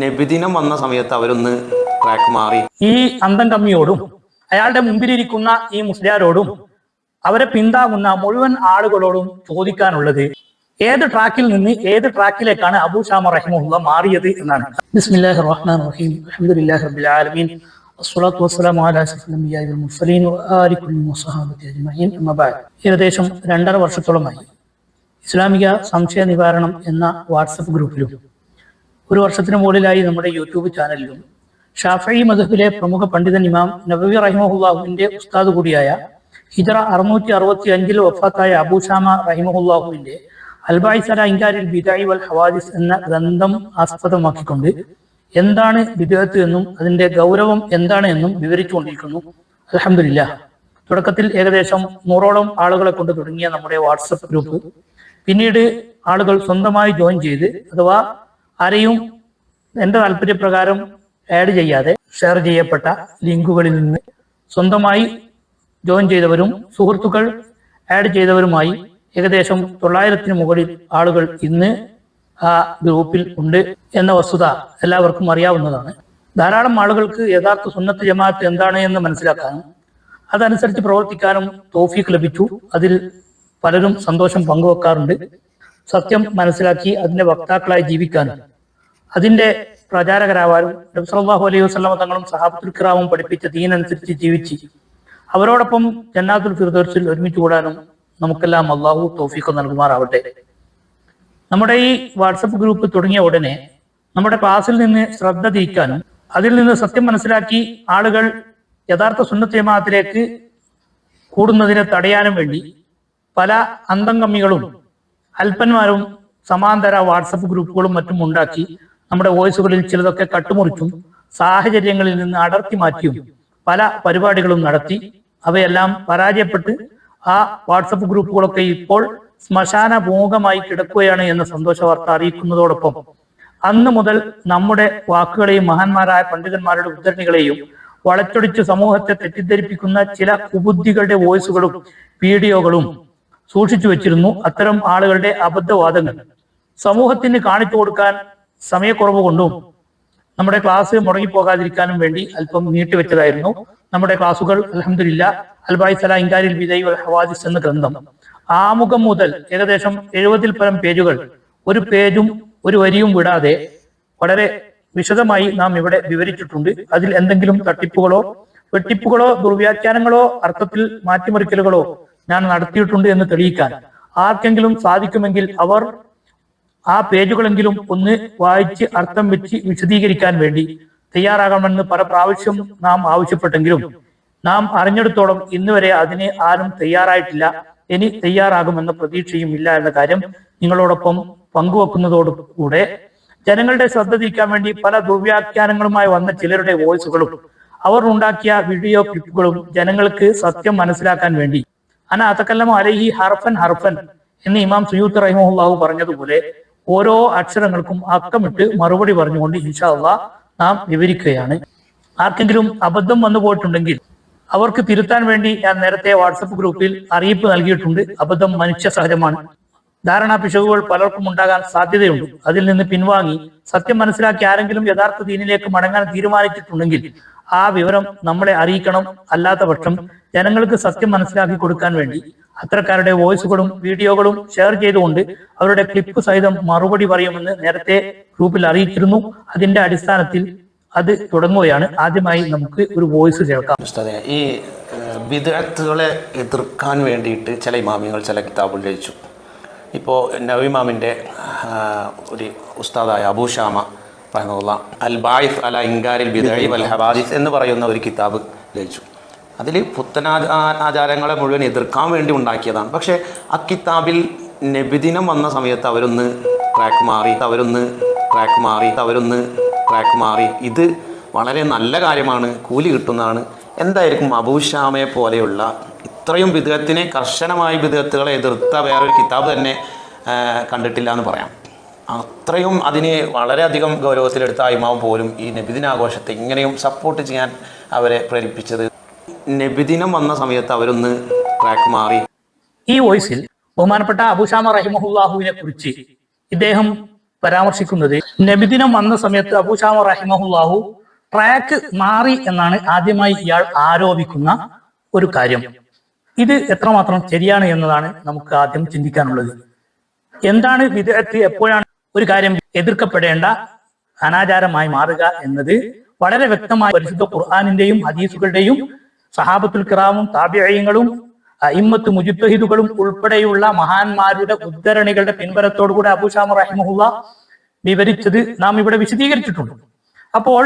നബിദിനം വന്ന സമയത്ത് അവരൊന്ന് ട്രാക്ക് മാറി. ഈ അന്തം കമ്മിയോടും അയാളുടെ മുമ്പിലിരിക്കുന്ന ഈ മുസ്ലിയാരോടും അവരെ പിന്താങ്ങുന്ന മുഴുവൻ ആളുകളോടും ചോദിക്കാനുള്ളത് ഏത് ട്രാക്കിൽ നിന്ന് ഏത് ട്രാക്കിലേക്കാണ് അബൂ ശാമ റഹിമഹുല്ലാഹ് മാറിയത് എന്നാണ്. ബിസ്മില്ലാഹിർ റഹ്മാനിർ റഹീം അൽഹംദുലില്ലാഹി റബ്ബിൽ ആലമീൻ വസ്സലാത്തു വസ്സലാമു അലാ അഷ്റഫിൽ അംബിയാഇ വൽ മുർസലീൻ വആലി കുല്ലി വസ്സഹാബത്തി അജ്മഈൻ അമ്മാ ബഅദ്. ഏകദേശം 2.5 വർഷത്തോളമായി ഇസ്ലാമിക സംശയ നിവാരണം എന്ന വാട്സപ്പ് ഗ്രൂപ്പിലും 1 വർഷത്തിന് മുകളിലായി നമ്മുടെ യൂട്യൂബ് ചാനലിലും ഷാഫഈ മദ്ഹബിലെ പ്രമുഖ പണ്ഡിതൻ ഇമാം നബവി റഹിമഹുല്ലാഹുവിന്റെ ഉസ്താദ് കൂടിയായ ഹിജ്റ 665 വഫാത്തായ അബൂ ശാമ റഹിമഹുല്ലാഹുവിന്റെ അൽബാഇസ് അലാ ഇൻകാരിൽ ബിദ്അഇ വൽ ഹവാദിസ് എന്ന ഗ്രന്ഥം ആസ്പദമാക്കിക്കൊണ്ട് എന്താണ് ബിദ്അത്ത് എന്നും അതിന്റെ ഗൗരവം എന്താണ് എന്നും വിവരിച്ചുകൊണ്ടിരിക്കുന്നു. അൽഹംദുലില്ലാഹ്. തുടക്കത്തിൽ ഏകദേശം 100ഓളം ആളുകളെ കൊണ്ട് തുടങ്ങിയ നമ്മുടെ വാട്സപ്പ് ഗ്രൂപ്പ് പിന്നീട് ആളുകൾ സ്വന്തമായി ജോയിൻ ചെയ്ത്, അഥവാ ആരെയും എന്റെ താല്പര്യപ്രകാരം ആഡ് ചെയ്യാതെ ഷെയർ ചെയ്യപ്പെട്ട ലിങ്കുകളിൽ നിന്ന് സ്വന്തമായി ജോയിൻ ചെയ്തവരും സുഹൃത്തുക്കൾ ആഡ് ചെയ്തവരുമായി ഏകദേശം 900-ന് മുകളിൽ ആളുകൾ ഇന്ന് ആ ഗ്രൂപ്പിൽ ഉണ്ട് എന്ന വസ്തുത എല്ലാവർക്കും അറിയാവുന്നതാണ്. ധാരാളം ആളുകൾക്ക് യഥാർത്ഥ സുന്നത്ത് ജമാഅത്ത് എന്താണ് എന്ന് മനസ്സിലാക്കാനും അതനുസരിച്ച് പ്രവർത്തിക്കാനും തൗഫീഖ് ലഭിച്ചു. അതിൽ പലരും സന്തോഷം പങ്കുവെക്കാറുണ്ട്. സത്യം മനസ്സിലാക്കി അതിന്റെ വക്താക്കളായി ജീവിക്കാനും അതിന്റെ പ്രചാരകരാവാനും നബി സല്ലല്ലാഹു അലൈഹി വസല്ലം തങ്ങളും സഹാബത്തുൽ കിറാമും പഠിപ്പിച്ച ദീനനുസരിച്ച് ജീവിച്ച് അവരോടൊപ്പം ജന്നാത്തുൽ ഫിർദൗസിൽ ഒരുമിച്ച് കൂടാനും നമുക്കെല്ലാം അള്ളാഹു തൗഫീഖ് നൽകുമാറാവട്ടെ. നമ്മുടെ ഈ വാട്സപ്പ് ഗ്രൂപ്പ് തുടങ്ങിയ ഉടനെ നമ്മുടെ ക്ലാസ്സിൽ നിന്ന് ശ്രദ്ധ തിരിക്കാനും അതിൽ നിന്ന് സത്യം മനസ്സിലാക്കി ആളുകൾ യഥാർത്ഥ സുന്നത്ത് ജമാഅത്തിലേക്ക് കൂടുന്നതിനെ തടയാനും വേണ്ടി പല അന്തംകമ്മികളും അല്പന്മാരും സമാന്തര വാട്സപ്പ് ഗ്രൂപ്പുകളും മറ്റും ഉണ്ടാക്കി നമ്മുടെ വോയിസുകളിൽ ചിലതൊക്കെ കട്ടുമുറിച്ചും സാഹചര്യങ്ങളിൽ നിന്ന് അടർത്തി മാറ്റിയും പല പരിപാടികളും നടത്തി അവയെല്ലാം പരാജയപ്പെട്ട് ആ വാട്സപ്പ് ഗ്രൂപ്പുകളൊക്കെ ഇപ്പോൾ ശ്മശാന ഭൂമുഖമായി കിടക്കുകയാണ് എന്ന സന്തോഷ വാർത്ത അറിയിക്കുന്നതോടൊപ്പം അന്ന് മുതൽ നമ്മുടെ വാക്കുകളെയും മഹാന്മാരായ പണ്ഡിതന്മാരുടെ ഉദ്ധരണികളെയും വളച്ചൊടിച്ച് സമൂഹത്തെ തെറ്റിദ്ധരിപ്പിക്കുന്ന ചില കുബുദ്ധികളുടെ വോയിസുകളും വീഡിയോകളും സൂക്ഷിച്ചു വെച്ചിരുന്നു. അത്തരം ആളുകളുടെ അബദ്ധവാദങ്ങൾ സമൂഹത്തിന് കാണിച്ചു കൊടുക്കാൻ സമയക്കുറവ് കൊണ്ടും നമ്മുടെ ക്ലാസ് മുടങ്ങിപ്പോകാതിരിക്കാനും വേണ്ടി അല്പം നീട്ടിവെച്ചതായിരുന്നു. നമ്മുടെ ക്ലാസുകൾ അൽഹംദുലില്ലാഹ് അൽബാഇസ് അലാ ഇൻകാരിൽ ബിദ്അഇ വൽ ഹവാദിസ് എന്ന ഗ്രന്ഥം ആമുഖം മുതൽ ഏകദേശം 70-ൽ പരം പേജുകൾ, ഒരു പേജും ഒരു വരിയും വിടാതെ വളരെ വിശദമായി നാം ഇവിടെ വിവരിച്ചിട്ടുണ്ട്. അതിൽ എന്തെങ്കിലും തട്ടിപ്പുകളോ വെട്ടിപ്പുകളോ ദുർവ്യാഖ്യാനങ്ങളോ അർത്ഥത്തിൽ മാറ്റിമറിക്കലുകളോ ഞാൻ നടത്തിയിട്ടുണ്ട് എന്ന് തെളിയിക്കാൻ ആർക്കെങ്കിലും സാധിക്കുമെങ്കിൽ അവർ ആ പേജുകളെങ്കിലും ഒന്ന് വായിച്ച് അർത്ഥം വെച്ച് വിശദീകരിക്കാൻ വേണ്ടി തയ്യാറാകണമെന്ന് പല പ്രാവശ്യം നാം ആവശ്യപ്പെട്ടെങ്കിലും നാം അറിഞ്ഞെടുത്തോളം ഇന്ന് വരെ അതിന് ആരും തയ്യാറായിട്ടില്ല. ഇനി തയ്യാറാകുമെന്ന പ്രതീക്ഷയും ഇല്ല എന്ന കാര്യം നിങ്ങളോടൊപ്പം പങ്കുവെക്കുന്നതോടുകൂടെ ജനങ്ങളുടെ ശ്രദ്ധ തിരിക്കാൻ വേണ്ടി പല ദുർവ്യാഖ്യാനങ്ങളുമായി വന്ന ചിലരുടെ വോയിസുകളും അവർ ഉണ്ടാക്കിയ വീഡിയോ ക്ലിപ്പുകളും ജനങ്ങൾക്ക് സത്യം മനസ്സിലാക്കാൻ വേണ്ടി അന അതകല്ലമു അലൈഹി ഹർഫൻ ഹർഫൻ എന്ന് ഇമാം സുയൂത്തി റഹിമഹുല്ലാഹു പറഞ്ഞതുപോലെ ഓരോ അക്ഷരങ്ങൾക്കും അക്കമിട്ട് മറുപടി പറഞ്ഞുകൊണ്ട് ഇൻഷാ അല്ലാഹ് നാം വിവരിക്കുകയാണ്. ആർക്കെങ്കിലും അബദ്ധം വന്നു പോയിട്ടുണ്ടെങ്കിൽ അവർക്ക് തിരുത്താൻ വേണ്ടി ഞാൻ നേരത്തെ വാട്സപ്പ് ഗ്രൂപ്പിൽ അറിയിപ്പ് നൽകിയിട്ടുണ്ട്. അബദ്ധം മനുഷ്യ സഹജമാണ്. ധാരണാ പിശകുകൾ പലർക്കും ഉണ്ടാകാൻ സാധ്യതയുണ്ട്. അതിൽ നിന്ന് പിൻവാങ്ങി സത്യം മനസ്സിലാക്കി ആരെങ്കിലും യഥാർത്ഥ ദീനിലേക്ക് മടങ്ങാൻ തീരുമാനിച്ചിട്ടുണ്ടെങ്കിൽ ആ വിവരം നമ്മളെ അറിയിക്കണം. അല്ലാത്ത പക്ഷം ജനങ്ങൾക്ക് സത്യം മനസ്സിലാക്കി കൊടുക്കാൻ വേണ്ടി അത്തരക്കാരുടെ വോയിസുകളും വീഡിയോകളും ഷെയർ ചെയ്തുകൊണ്ട് അവരുടെ ക്ലിപ്പ് സഹിതം മറുപടി പറയുമെന്ന് നേരത്തെ ഗ്രൂപ്പിൽ അറിയിച്ചിരുന്നു. അതിന്റെ അടിസ്ഥാനത്തിൽ അത് തുടങ്ങുകയാണ്. ആദ്യമായി നമുക്ക് ഒരു വോയിസ് കേൾക്കാം. ഈ ബിദ്അത്തുകളെ എതിർക്കാൻ വേണ്ടിയിട്ട് ചില ഇമാമികൾ ചില കിതാബുകൾ രചിച്ചു. ഇപ്പോൾ നബവി ഇമാമിൻ്റെ ഒരു ഉസ്താദായ അബൂ ശാമ റഹിമഹുല്ലാഹ് അൽബാഇസ് അലാ ഇൻകാരിൽ ബിദ്അഇ വൽ ഹവാദിസ് എന്ന് പറയുന്ന ഒരു കിതാബ് രചിച്ചു. അതിൽ പുത്തനാചാരങ്ങളെ മുഴുവൻ എതിർക്കാൻ വേണ്ടി ഉണ്ടാക്കിയതാണ്. പക്ഷേ ആ കിതാബിൽ നബിദിനം വന്ന സമയത്ത് അവരൊന്ന് ട്രാക്ക് മാറി. ഇത് വളരെ നല്ല കാര്യമാണ്, കൂലി കിട്ടുന്നതാണ്. എന്തായിരിക്കും അബൂ ശാമയെ പോലെയുള്ള ഇത്രയും ബിദ്അത്തിനെ കർശനമായി ബിദ്അത്തുകളെ എതിർത്ത വേറൊരു കിതാബ് തന്നെ കണ്ടിട്ടില്ല എന്ന് പറയാം. അത്രയും അതിനെ വളരെയധികം ഗൗരവത്തിലെടുത്ത ഇമാം പോലും ഈ നബിദിനാഘോഷത്തെ ഇങ്ങനെയും സപ്പോർട്ട് ചെയ്യാൻ അവരെ പ്രേരിപ്പിച്ചത് നബിദിനം വന്ന സമയത്ത് അവരൊന്ന് ട്രാക്ക് മാറി. ഈ വോയിസിൽ ബഹുമാനപ്പെട്ട അബൂ ശാമ റഹിമഹുല്ലാഹുവിനെ കുറിച്ച് ഇദ്ദേഹം പരാമർശിക്കുന്നത് നബിദിനം വന്ന സമയത്ത് അബൂശാമ റഹിമഹുല്ലാഹു ട്രാക്ക് മാറി എന്നാണ് ആദ്യമായി ഇയാൾ ആരോപിക്കുന്ന ഒരു കാര്യം. ഇത് എത്രമാത്രം ശരിയാണ് എന്നതാണ് നമുക്ക് ആദ്യം ചിന്തിക്കാനുള്ളത്. എന്താണ് വിദഅത്ത്, എപ്പോഴാണ് ഒരു കാര്യം എതിർക്കപ്പെടേണ്ട അനാചാരമായി മാറുക എന്നത് വളരെ വ്യക്തമായി പരിശുദ്ധ ഖുർആനിന്റെയും ഹദീസുകളുടെയും സഹാബത്തുൽ കിറാമും താബിഈങ്ങളും അഇമ്മത്ത് മുജ്തഹിദുകളും ഉൾപ്പെടെയുള്ള മഹാന്മാരുടെ ഉദ്ധരണികളുടെ പിൻബലത്തോടുകൂടെ അബൂശാമ റഹിമഹുല്ല വിവരിച്ചത് നാം ഇവിടെ വിശദീകരിച്ചിട്ടുണ്ട്. അപ്പോൾ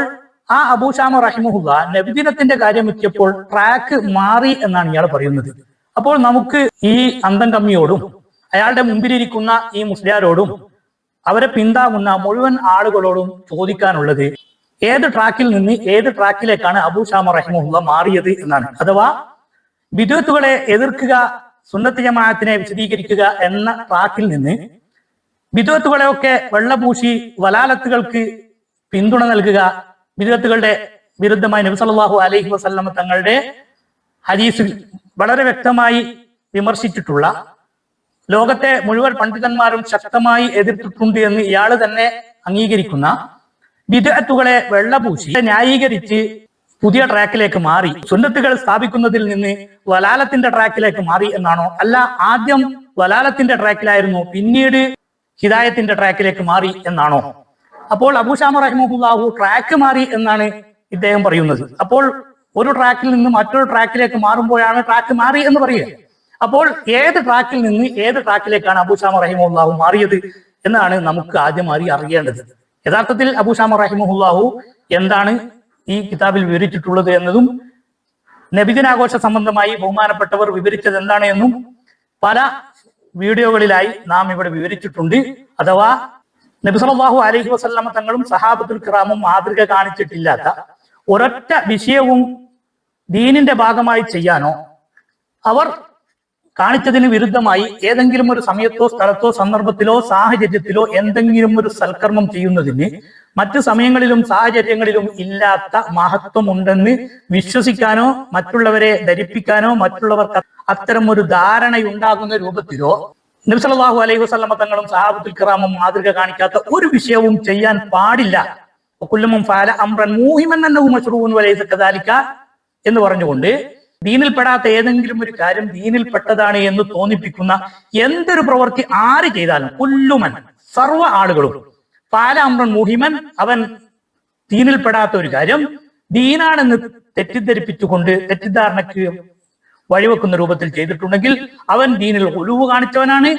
ആ അബൂശാമ റഹിമഹുല്ല നബിദിനത്തിന്റെ കാര്യം എത്തിയപ്പോൾ ട്രാക്ക് മാറി എന്നാണ് ഇയാൾ പറയുന്നത്. അപ്പോൾ നമുക്ക് ഈ അന്തം കമ്മിയോടും അയാളുടെ മുമ്പിലിരിക്കുന്ന ഈ മുസ്ലിയാരോടും അവരെ പിന്താങ്ങുന്ന മുഴുവൻ ആളുകളോടും ചോദിക്കാനുള്ളത്, ഏത് ട്രാക്കിൽ നിന്ന് ഏത് ട്രാക്കിലേക്കാണ് അബൂശാമ റഹിമഹുല്ല മാറിയത് എന്നാണ്. അഥവാ ബിദ്അത്തുകളെ എതിർക്കുക, സുന്നത്ത് ജമാഅത്തിനെ വിശദീകരിക്കുക എന്ന ട്രാക്കിൽ നിന്ന് ബിദ്അത്തുകളെയൊക്കെ വെള്ളപൂശി വലാലത്തുകൾക്ക് പിന്തുണ നൽകുക, ബിദ്അത്തുകളുടെ വിരുദ്ധമായി നബി സല്ലല്ലാഹു അലൈഹി വസല്ലം തങ്ങളുടെ ഹദീസിൽ വളരെ വ്യക്തമായി വിമർശിച്ചിട്ടുള്ള, ലോകത്തെ മുഴുവൻ പണ്ഡിതന്മാരും ശക്തമായി എതിർത്തിട്ടുണ്ട് എന്ന് ഇയാൾ തന്നെ അംഗീകരിക്കുന്ന ബിദ്അത്തുകളെ വെള്ളപൂശി ന്യായീകരിച്ച് പുതിയ ട്രാക്കിലേക്ക് മാറി സുന്നത്തുകൾ സ്ഥാപിക്കുന്നതിൽ നിന്ന് വലാലത്തിന്റെ ട്രാക്കിലേക്ക് മാറി എന്നാണോ? അല്ല, ആദ്യം വലാലത്തിന്റെ ട്രാക്കിലായിരുന്നു, പിന്നീട് ഹിദായത്തിന്റെ ട്രാക്കിലേക്ക് മാറി എന്നാണോ? അപ്പോൾ അബൂശാമ റഹിമഹുല്ലാഹു ട്രാക്ക് മാറി എന്നാണ് ഇദ്ദേഹം പറയുന്നത്. അപ്പോൾ ഒരു ട്രാക്കിൽ നിന്ന് മറ്റൊരു ട്രാക്കിലേക്ക് മാറുമ്പോഴാണ് ട്രാക്ക് മാറി എന്ന് പറയുക. അപ്പോൾ ഏത് ട്രാക്കിൽ നിന്ന് ഏത് ട്രാക്കിലേക്കാണ് അബൂശാമ റഹിമഹുല്ലാഹു മാറിയത് എന്നാണ് നമുക്ക് ആദ്യമായി അറിയേണ്ടത്. യഥാർത്ഥത്തിൽ അബൂശാമ റഹിമഹുല്ലാഹു എന്താണ് ഈ കിതാബിൽ വിവരിച്ചിട്ടുള്ളത് എന്നതും നബിദിനാഘോഷ സംബന്ധമായി ബഹുമാനപ്പെട്ടവർ വിവരിച്ചത് എന്താണ് എന്നും പല വീഡിയോകളിലായി നാം ഇവിടെ വിവരിച്ചിട്ടുണ്ട്. അഥവാ നബി സല്ലല്ലാഹു അലൈഹി വസല്ലമ തങ്ങളും സഹാബത്തുൽ കിറാമും മാതൃക കാണിച്ചിട്ടില്ലാത്ത ഒരൊറ്റ വിഷയവും ദീനിന്റെ ഭാഗമായി ചെയ്യാനോ അവർ കാണിച്ചതിന് വിരുദ്ധമായി ഏതെങ്കിലും ഒരു സമയത്തോ സ്ഥലത്തോ സന്ദർഭത്തിലോ സാഹചര്യത്തിലോ എന്തെങ്കിലും ഒരു സൽക്കർമ്മം ചെയ്യുന്നതിന് മറ്റു സമയങ്ങളിലും സാഹചര്യങ്ങളിലും ഇല്ലാത്ത മഹത്വം ഉണ്ടെന്ന് വിശ്വസിക്കാനോ മറ്റുള്ളവരെ ധരിപ്പിക്കാനോ മറ്റുള്ളവർക്ക് അത്തരം ഒരു ധാരണയുണ്ടാകുന്ന രൂപത്തിലോ നബി സല്ലല്ലാഹു അലൈഹി വസല്ലമ തങ്ങളും സഹാബത്തുൽ കിറാമും മാതൃക കാണിക്കാത്ത ഒരു വിഷയവും ചെയ്യാൻ പാടില്ല. കുല്ലുമൻ ഫഅല അംറൻ മൂഹിമൻ അന്നഹു മശ്റൂഉൻ വലൈസ കദാലിക എന്ന് പറഞ്ഞുകൊണ്ട് ദീനിൽപ്പെടാത്ത ഏതെങ്കിലും ഒരു കാര്യം ദീനിൽപ്പെട്ടതാണ് എന്ന് തോന്നിപ്പിക്കുന്ന എന്തൊരു പ്രവൃത്തി ആര് ചെയ്താലും കുല്ലുമൻ സർവ്വ ആളുകളും ഫഅല അംറൻ മൂഹിമൻ അവൻ ദീനിൽപ്പെടാത്ത ഒരു കാര്യം ദീനാണെന്ന് തെറ്റിദ്ധരിപ്പിച്ചുകൊണ്ട് തെറ്റിദ്ധാരണയ്ക്ക് വഴിവെക്കുന്ന രൂപത്തിൽ ചെയ്തിട്ടുണ്ടെങ്കിൽ അവൻ ദീനിൽ ഉലുവ് കാണിച്ചവനാണ്,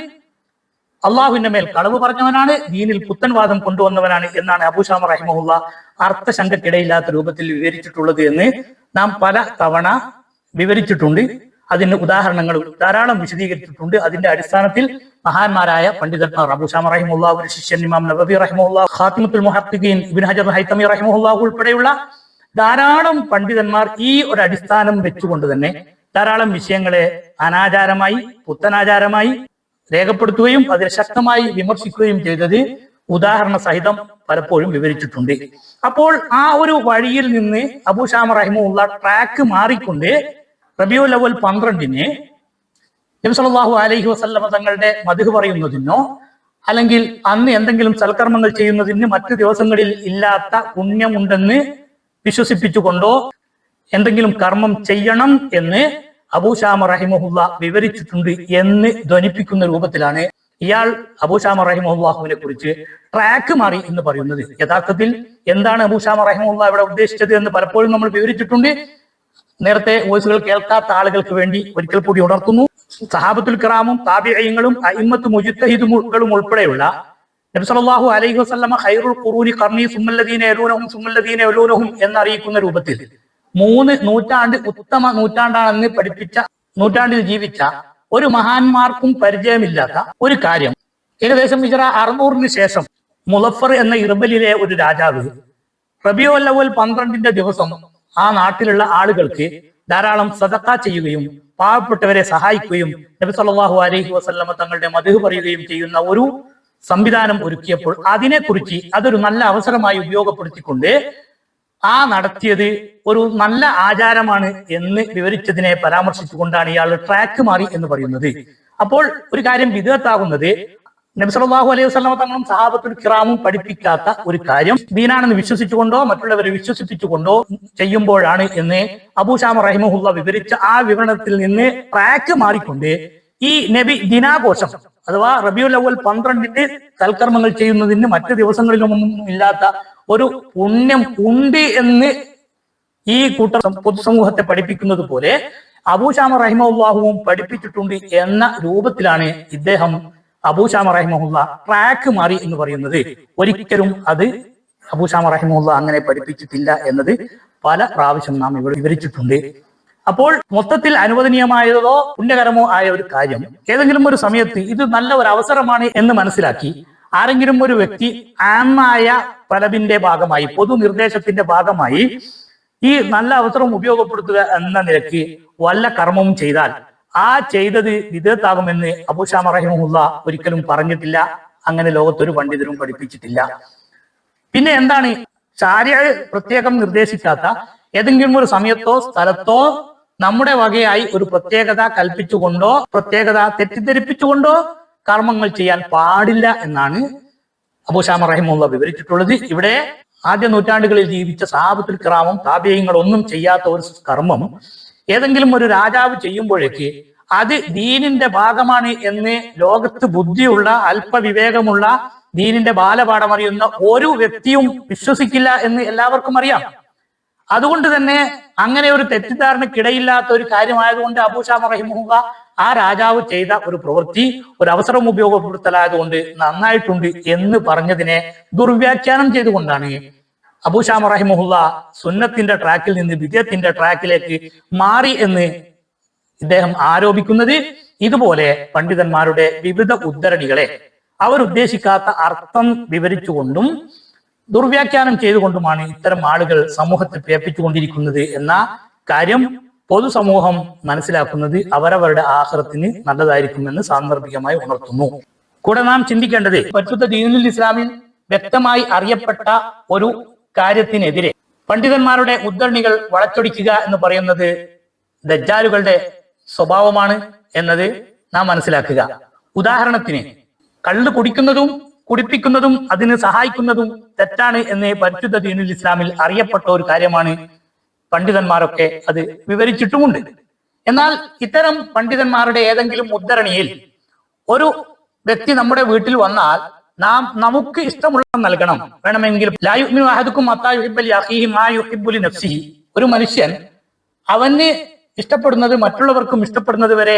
അള്ളാഹുവിന്റെ മേൽ കളവ് പറഞ്ഞവനാണ്, ദീനിൽ പുത്തൻവാദം കൊണ്ടുവന്നവനാണ് എന്നാണ് അബൂശാമ റഹിമഹുല്ല അർത്ഥശങ്കക്കിടയില്ലാത്ത രൂപത്തിൽ വിവരിച്ചിട്ടുള്ളത് എന്ന് നാം പല തവണ വിവരിച്ചിട്ടുണ്ട്. അതിന് ഉദാഹരണങ്ങൾ ധാരാളം വിശദീകരിച്ചിട്ടുണ്ട്. അതിന്റെ അടിസ്ഥാനത്തിൽ മഹാന്മാരായ പണ്ഡിതന്മാർ അബൂശാമ റഹിമഹുല്ല, ഒരു ശിഷ്യൻ ഇമാം നബവി റഹിമഹുല്ല, ഖാത്തിമത്തുൽ മുഹഖ്ഖിഖീൻ ഇബ്നു ഹജർ ഹൈതമി റഹിമഹുല്ല ഉൾപ്പെടെയുള്ള ധാരാളം പണ്ഡിതന്മാർ ഈ ഒരു അടിസ്ഥാനം വെച്ചുകൊണ്ട് തന്നെ ധാരാളം വിഷയങ്ങളെ അനാചാരമായി പുത്തനാചാരമായി രേഖപ്പെടുത്തുകയും അതിനെ ശക്തമായി വിമർശിക്കുകയും ചെയ്തത് ഉദാഹരണ സഹിതം പലപ്പോഴും വിവരിച്ചിട്ടുണ്ട്. അപ്പോൾ ആ ഒരു വഴിയിൽ നിന്ന് അബൂശാമ റഹിമഹുല്ല ട്രാക്ക് മാറിക്കൊണ്ട് റബീഉൽ അവ്വൽ 12-ന് നബി സല്ലല്ലാഹു അലൈഹി വസല്ലമ തങ്ങളുടെ മദ്ഹ് പറയുന്നതിനോ അല്ലെങ്കിൽ അന്ന് എന്തെങ്കിലും സൽക്കർമ്മങ്ങൾ ചെയ്യുന്നതിന് മറ്റു ദിവസങ്ങളിൽ ഇല്ലാത്ത പുണ്യമുണ്ടെന്ന് വിശ്വസിപ്പിച്ചുകൊണ്ടോ എന്തെങ്കിലും കർമ്മം ചെയ്യണം എന്ന് അബൂശാമ റഹിമഹുല്ല വിവരിച്ചിട്ടുണ്ട് എന്ന് ധ്വനിപ്പിക്കുന്ന രൂപത്തിലാണ് ഇയാൾ അബൂശാമ റഹിമഹുല്ലാഹുവിനെ കുറിച്ച് ട്രാക്ക് മാറി എന്ന് പറയുന്നത്. യഥാർത്ഥത്തിൽ എന്താണ് അബൂശാമ റഹിമഹുല്ല ഇവിടെ ഉദ്ദേശിച്ചത് എന്ന് പലപ്പോഴും നമ്മൾ വിവരിച്ചിട്ടുണ്ട്. നേരത്തെ വോയിസുകൾ കേൾക്കാത്ത ആളുകൾക്ക് വേണ്ടി ഒരിക്കൽ കൂടി ഉണർത്തുന്നു. സഹാബത്തുൽ കിറാമും താബിഈങ്ങളും അഇമ്മത്ത് മുജ്തഹിദുകളും ഉൾപ്പെടെയുള്ള നബി സല്ലല്ലാഹു അലൈഹി വസല്ലമ ഖൈറുൽ ഖുറൂനി ഖർനി സുമ്മല്ലദീന യലൂനഹും സുമ്മല്ലദീന യലൂനഹും എന്നറിയിക്കുന്ന രൂപത്തിൽ 3 നൂറ്റാണ്ട് ഉത്തമ നൂറ്റാണ്ടാണെന്ന് പഠിപ്പിച്ച, നൂറ്റാണ്ടിൽ ജീവിച്ച ഒരു മഹാന്മാർക്കും പരിചയമില്ലാത്ത ഒരു കാര്യം, ഏകദേശം ഹിജ്റ 600-ന് ശേഷം മുളഫർ എന്ന ഇർബലിലെ ഒരു രാജാവ് റബീഉൽ അവ്വൽ 12-ന്റെ ദിവസം ആ നാട്ടിലുള്ള ആളുകൾക്ക് ധാരാളം സദഖ ചെയ്യുകയും പാവപ്പെട്ടവരെ സഹായിക്കുകയും നബി സല്ലല്ലാഹു അലൈഹി വസല്ലമ തങ്ങളുടെ മദ്ഹ് പറയുകയും ചെയ്യുന്ന ഒരു സംവിധാനം ഒരുക്കിയപ്പോൾ അതിനെക്കുറിച്ച് അതൊരു നല്ല അവസരമായി ഉപയോഗപ്പെടുത്തിക്കൊണ്ട് ആ നടത്തിയത് ഒരു നല്ല ആചാരമാണ് എന്ന് വിവരിച്ചതിനെ പരാമർശിച്ചുകൊണ്ടാണ് ഇയാൾ ട്രാക്ക് മാറി എന്ന് പറയുന്നത്. അപ്പോൾ ഒരു കാര്യം ബിദ്അത്താകുന്നത് നബി സല്ലല്ലാഹു അലൈഹി വസല്ലം തങ്ങളും സഹാബത്തുൽ കിറാമും പഠിപ്പിക്കാത്ത ഒരു കാര്യം ദീനാണെന്ന് വിശ്വസിച്ചുകൊണ്ടോ മറ്റുള്ളവരെ വിശ്വസിപ്പിച്ചുകൊണ്ടോ ചെയ്യുമ്പോഴാണ് എന്ന് അബൂ ശാമ റഹിമഹുള്ള വിവരിച്ച ആ വിവരണത്തിൽ നിന്ന് ട്രാക്ക് മാറിക്കൊണ്ട് ഈ നബി ദിനാഘോഷം അഥവാ റബീഉൽ അവ്വൽ 12 സൽക്കർമ്മങ്ങൾ ചെയ്യുന്നതിന് മറ്റു ദിവസങ്ങളിലൊന്നും ഇല്ലാത്ത ഒരു പുണ്യം ഉണ്ട് എന്ന് ഈ കൂട്ടം പൊതുസമൂഹത്തെ പഠിപ്പിക്കുന്നത് പോലെ അബൂ ശാമ റഹിമഹുല്ലാഹുവും പഠിപ്പിച്ചിട്ടുണ്ട് എന്ന രൂപത്തിലാണ് ഇദ്ദേഹം അബൂ ശാമ റഹിമഹുല്ല ട്രാക്ക് മാറി എന്ന് പറയുന്നത്. ഒരിക്കലും അത് അബൂ ശാമ റഹിമഹുല്ല അങ്ങനെ പഠിപ്പിച്ചിട്ടില്ല എന്നത് പല പ്രാവശ്യം നാം ഇവിടെ വിവരിച്ചിട്ടുണ്ട്. അപ്പോൾ മൊത്തത്തിൽ അനുവദനീയമായതോ പുണ്യകരമോ ആയ ഒരു കാര്യം ഏതെങ്കിലും ഒരു സമയത്ത് ഇത് നല്ല ഒരു അവസരമാണ് എന്ന് മനസ്സിലാക്കി ആരെങ്കിലും ഒരു വ്യക്തി ആമായ പലതിന്റെ ഭാഗമായി പൊതുനിർദ്ദേശത്തിന്റെ ഭാഗമായി ഈ നല്ല അവസരം ഉപയോഗപ്പെടുത്തുക എന്ന നിലയ്ക്ക് വല്ല കർമ്മവും ചെയ്താൽ ആ ചെയ്തത് വിദഗ്ധാകുമെന്ന് അബൂ ശാമ റഹിമഹുല്ല ഒരിക്കലും പറഞ്ഞിട്ടില്ല. അങ്ങനെ ലോകത്തൊരു പണ്ഡിതരും പഠിപ്പിച്ചിട്ടില്ല. പിന്നെ എന്താണ് ശാരിഅ പ്രത്യേകം നിർദ്ദേശിക്കാത്ത ഏതെങ്കിലും ഒരു സമയത്തോ സ്ഥലത്തോ നമ്മുടെ വകയായി ഒരു പ്രത്യേകത കൽപ്പിച്ചുകൊണ്ടോ പ്രത്യേകത തെറ്റിദ്ധരിപ്പിച്ചുകൊണ്ടോ കർമ്മങ്ങൾ ചെയ്യാൻ പാടില്ല എന്നാണ് അബൂ ശാമ റഹിമഹുല്ല വിവരിച്ചിട്ടുള്ളത്. ഇവിടെ ആദ്യ നൂറ്റാണ്ടുകളിൽ ജീവിച്ച സഹാബത്തുൽ കിറാമും താബിഈങ്ങളും ഒന്നും ചെയ്യാത്ത ഒരു കർമ്മം ഏതെങ്കിലും ഒരു രാജാവ് ചെയ്യുമ്പോഴേക്ക് അത് ദീനിന്റെ ഭാഗമാണ് എന്ന് ലോകത്ത് ബുദ്ധിയുള്ള അല്പവിവേകമുള്ള ദീനിന്റെ ബാലപാഠം അറിയുന്ന ഒരു വ്യക്തിയും വിശ്വസിക്കില്ല എന്ന് എല്ലാവർക്കും അറിയാം. അതുകൊണ്ട് തന്നെ അങ്ങനെ ഒരു തെറ്റിദ്ധാരണക്കിടയില്ലാത്ത ഒരു കാര്യമായതുകൊണ്ട് അബൂ ശാമ റഹിമഹുല്ല ആ രാജാവ് ചെയ്ത ഒരു പ്രവൃത്തി ഒരു അവസരം ഉപയോഗപ്പെടുത്തലായതുകൊണ്ട് നന്നായിട്ടുണ്ട് എന്ന് പറഞ്ഞതിനെ ദുർവ്യാഖ്യാനം ചെയ്തുകൊണ്ടാണ് അബൂ ശാമ റഹിമഹുല്ല സുന്നത്തിന്റെ ട്രാക്കിൽ നിന്ന് വിദഗ്ധത്തിന്റെ ട്രാക്കിലേക്ക് മാറി എന്ന് ഇദ്ദേഹം ആരോപിക്കുന്നത്. ഇതുപോലെ പണ്ഡിതന്മാരുടെ വിവിധ ഉദ്ധരണികളെ അവർ ഉദ്ദേശിക്കാത്ത അർത്ഥം വിവരിച്ചുകൊണ്ടും ദുർവ്യാഖ്യാനം ചെയ്തുകൊണ്ടുമാണ് ഇത്തരം ആളുകൾ സമൂഹത്തെ പേപ്പിച്ചുകൊണ്ടിരിക്കുന്നത് എന്ന കാര്യം പൊതുസമൂഹം മനസ്സിലാക്കുന്നത് അവരവരുടെ ആഖിറത്തിന് നല്ലതായിരിക്കുമെന്ന് സാന്ദർഭികമായി ഉണർത്തുന്നു. കൂടെ നാം ചിന്തിക്കേണ്ടത് പരിശുദ്ധ ദീനുൽ ഇസ്ലാമിൽ വ്യക്തമായി അറിയപ്പെട്ട ഒരു കാര്യത്തിനെതിരെ പണ്ഡിതന്മാരുടെ ഉദ്ധരണികൾ വളച്ചൊടിക്കുക എന്ന് പറയുന്നത് ദജ്ജാലുകളുടെ സ്വഭാവമാണ് എന്നത് നാം മനസ്സിലാക്കുക. ഉദാഹരണത്തിന് കള്ള് കുടിക്കുന്നതും കുടിപ്പിക്കുന്നതും അതിന് സഹായിക്കുന്നതും തെറ്റാണ് എന്ന് പരിശുദ്ധ ദീനുൽ ഇസ്ലാമിൽ അറിയപ്പെട്ട ഒരു കാര്യമാണ്. പണ്ഡിതന്മാരൊക്കെ അത് വിവരിച്ചിട്ടുമുണ്ട്. എന്നാൽ ഇത്തരം പണ്ഡിതന്മാരുടെ ഏതെങ്കിലും ഉദ്ധരണിയിൽ ഒരു വ്യക്തി നമ്മുടെ വീട്ടിൽ വന്നാൽ നാം നമുക്ക് ഇഷ്ടമുള്ള നൽകണം, വേണമെങ്കിൽ ലാ യുഅ്മിനു അഹദുക്കും ഹത്താ യുഹിബ്ബ ലിഅഖീഹി മാ യുഹിബ്ബു ലിനഫ്സിഹി. ഒരു മനുഷ്യൻ അവന് ഇഷ്ടപ്പെടുന്നത് മറ്റുള്ളവർക്കും ഇഷ്ടപ്പെടുന്നത് വരെ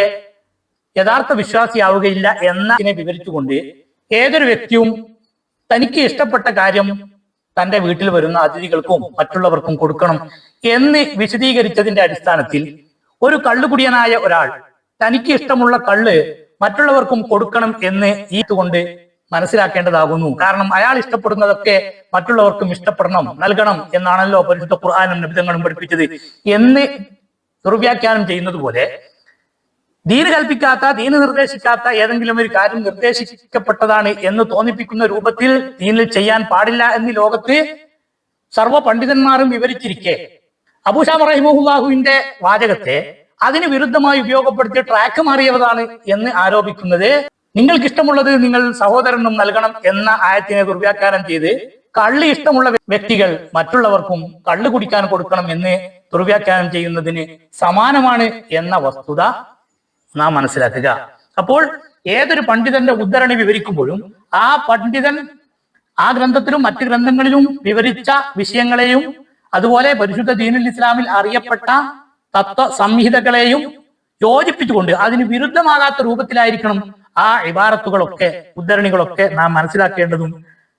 യഥാർത്ഥ വിശ്വാസിയാവുകയില്ല എന്നതിനെ വിവരിച്ചുകൊണ്ട് ഏതൊരു വ്യക്തിയും തനിക്ക് ഇഷ്ടപ്പെട്ട കാര്യം തന്റെ വീട്ടിൽ വരുന്ന അതിഥികൾക്കും മറ്റുള്ളവർക്കും കൊടുക്കണം എന്ന് വിശദീകരിച്ചതിന്റെ അടിസ്ഥാനത്തിൽ ഒരു കള്ളുകുടിയനായ ഒരാൾ തനിക്ക് ഇഷ്ടമുള്ള കള്ള് മറ്റുള്ളവർക്കും കൊടുക്കണം എന്ന് കൊണ്ട് മനസ്സിലാക്കേണ്ടതാകുന്നു. കാരണം അയാൾ ഇഷ്ടപ്പെടുന്നതൊക്കെ മറ്റുള്ളവർക്കും ഇഷ്ടപ്പെടണം, നൽകണം എന്നാണല്ലോ പരിശുദ്ധ ഖുർആനും നബിതങ്ങളും പഠിപ്പിച്ചത് എന്ന് ദുർവ്യാഖ്യാനം ചെയ്യുന്നത് പോലെ ദീന് കൽപ്പിക്കാത്ത ദീന് നിർദ്ദേശിക്കാത്ത ഏതെങ്കിലും ഒരു കാര്യം നിർദ്ദേശിക്കപ്പെട്ടതാണ് എന്ന് തോന്നിപ്പിക്കുന്ന രൂപത്തിൽ ദീനിൽ ചെയ്യാൻ പാടില്ല എന്ന് ലോകത്ത് സർവ്വ പണ്ഡിതന്മാരും വിവരിച്ചിരിക്കെ അബൂ ശാമ റഹിമഹുല്ലാഹുവിന്റെ വാചകത്തെ അതിന് വിരുദ്ധമായി ഉപയോഗപ്പെടുത്തി ട്രാക്ക് മാറിയതാണ് എന്ന് ആരോപിക്കുന്നത് നിങ്ങൾക്ക് ഇഷ്ടമുള്ളത് നിങ്ങൾ സഹോദരനും നൽകണം എന്ന ആയത്തിനെ ദുർവ്യാഖ്യാനം ചെയ്ത് കള്ള് ഇഷ്ടമുള്ള വ്യക്തികൾ മറ്റുള്ളവർക്കും കള്ള് കുടിക്കാൻ കൊടുക്കണം എന്ന് ദുർവ്യാഖ്യാനം ചെയ്യുന്നതിന് സമാനമാണ് എന്ന വസ്തുത നാം മനസ്സിലാക്കുക. അപ്പോൾ ഏതൊരു പണ്ഡിതന്റെ ഉദ്ധരണി വിവരിക്കുമ്പോഴും ആ പണ്ഡിതൻ ആ ഗ്രന്ഥത്തിലും മറ്റു ഗ്രന്ഥങ്ങളിലും വിവരിച്ച വിഷയങ്ങളെയും അതുപോലെ പരിശുദ്ധ ദീനുൽ ഇസ്ലാമിൽ അറിയപ്പെട്ട തത്വ സംഹിതകളെയും യോജിപ്പിച്ചുകൊണ്ട് അതിന് വിരുദ്ധമാകാത്ത രൂപത്തിലായിരിക്കണം ആ ഇബാറത്തുകളൊക്കെ ഉദ്ധരണികളൊക്കെ നാം മനസ്സിലാക്കേണ്ടതും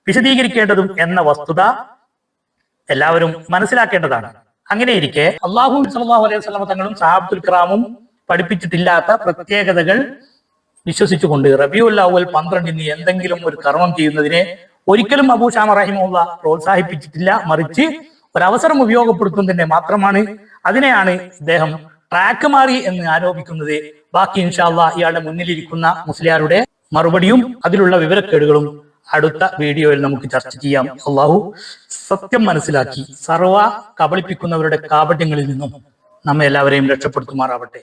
വിശദീകരിക്കേണ്ടതും എന്ന വസ്തുത എല്ലാവരും മനസ്സിലാക്കേണ്ടതാണ്. അങ്ങനെയിരിക്കെ അല്ലാഹു സ്വല്ലല്ലാഹു അലൈഹി വസല്ലം തങ്ങളും സഹാബത്തുൽ കിറാമും പഠിപ്പിച്ചിട്ടില്ലാത്ത പ്രത്യേകതകൾ വിശ്വസിച്ചുകൊണ്ട് റബീഉൽ അവ്വൽ 12 എന്തെങ്കിലും ഒരു കർമ്മം ചെയ്യുന്നതിനെ ഒരിക്കലും അബൂ ശാമ റഹിമഹുല്ല പ്രോത്സാഹിപ്പിച്ചിട്ടില്ല. മറിച്ച് ഒരവസരം ഉപയോഗപ്പെടുത്തുന്നതിനെ മാത്രമാണ്. അതിനെയാണ് ഇദ്ദേഹം ട്രാക്ക് മാറി എന്ന് ആരോപിക്കുന്നത്. ബാക്കി ഇൻഷാ അല്ലാഹ് ഇയാളുടെ മുന്നിലിരിക്കുന്ന മുസ്ലിയാരുടെ മറുപടിയും അതിലുള്ള വിവരക്കേടുകളും അടുത്ത വീഡിയോയിൽ നമുക്ക് ചർച്ച ചെയ്യാം. അല്ലാഹു സത്യം മനസ്സിലാക്കി സർവ കബളിപ്പിക്കുന്നവരുടെ കാപട്യങ്ങളിൽ നിന്നും നമ്മെ എല്ലാവരെയും രക്ഷപ്പെടുത്തുമാറാവട്ടെ.